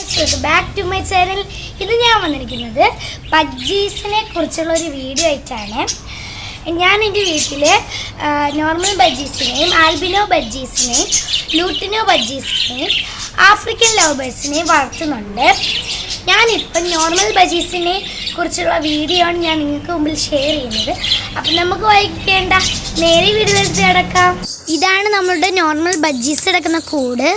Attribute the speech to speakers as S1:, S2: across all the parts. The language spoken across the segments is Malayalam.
S1: Guys, welcome back to my channel. ഇന്ന് ഞാൻ വന്നിരിക്കുന്നത് ബജ്ജീസിനെ കുറിച്ചുള്ള ഒരു വീഡിയോ ആയിട്ടാണ്. ഞാൻ എൻ്റെ വീട്ടിൽ നോർമൽ ബജ്ജീസിനെയും ആൽബിനോ ബജ്ജീസിനെയും ലൂട്ടിനോ ബജ്ജീസിനെയും ആഫ്രിക്കൻ ലവ് ബേഴ്സിനെയും വളർത്തുന്നുണ്ട്. ഞാനിപ്പം നോർമൽ ബജ്ജീസിനെ കുറിച്ചുള്ള വീഡിയോ ആണ് ഞാൻ നിങ്ങൾക്ക് മുമ്പിൽ ഷെയർ ചെയ്യുന്നത്. അപ്പം നമുക്ക് വൈകിക്കേണ്ട നേരെ വീഡിയോയിലേക്ക് കിടക്കാം. ഇതാണ് നമ്മളുടെ നോർമൽ ബജ്ജീസ് കിടക്കുന്ന കൂട്.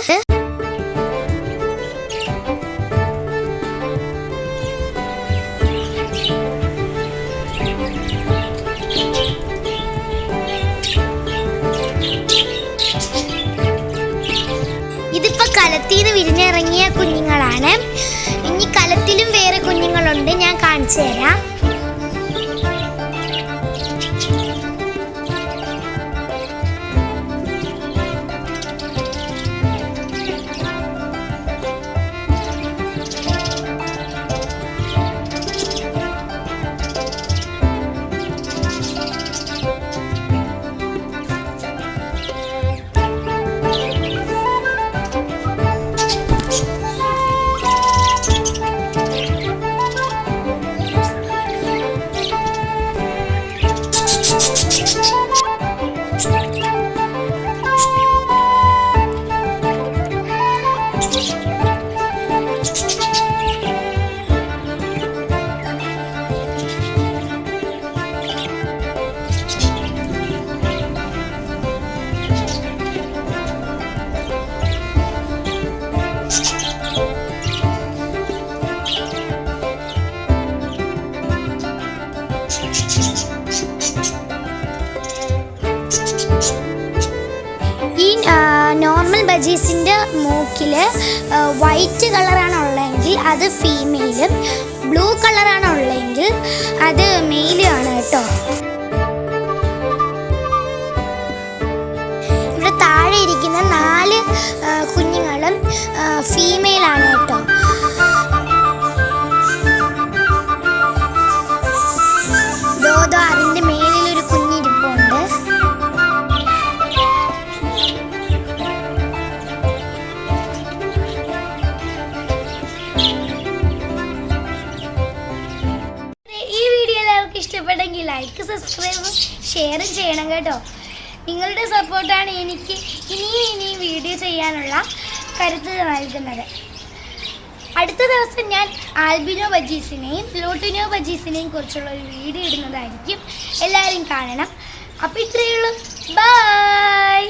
S1: ഇതിപ്പോ കലത്തിന്ന് വിരിഞ്ഞിറങ്ങിയ കുഞ്ഞുങ്ങളാണ്. ഇനി കലത്തിലും വേറെ കുഞ്ഞുങ്ങളുണ്ട്, ഞാൻ കാണിച്ചു തരാം. നോർമൽ ബജ്ജീസിൻ്റെ മൂക്കിൽ വൈറ്റ് കളറാണ് ഉള്ളതെങ്കിൽ അത് ഫീമെയിലും, ബ്ലൂ കളറാണ് ഉള്ളതെങ്കിൽ അത് മെയിലും ആണ് കേട്ടോ. ഇവിടെ താഴെ ഇരിക്കുന്ന 4 കുഞ്ഞുങ്ങളും ഫീമെയിലാണ് കേട്ടോ. അതിൻ്റെ മേലിലൊരു കുഞ്ഞിരിപ്പുണ്ട്. ഇഷ്ടപ്പെട്ടെങ്കിൽ ലൈക്ക്, സബ്സ്ക്രൈബും ഷെയറും ചെയ്യണം കേട്ടോ. നിങ്ങളുടെ സപ്പോർട്ടാണ് എനിക്ക് ഇനിയും വീഡിയോ ചെയ്യാനുള്ള കരുത്ത് നൽകുന്നത്. അടുത്ത ദിവസം ഞാൻ ആൽബിനോ ബജ്ജീസിനെയും ലൂട്ടിനോ ബജ്ജീസിനെയും കുറിച്ചുള്ള ഒരു വീഡിയോ ഇടുന്നതായിരിക്കും. എല്ലാവരും കാണണം. അപ്പോൾ ഇത്രയേ ഉള്ളൂ. ബൈ.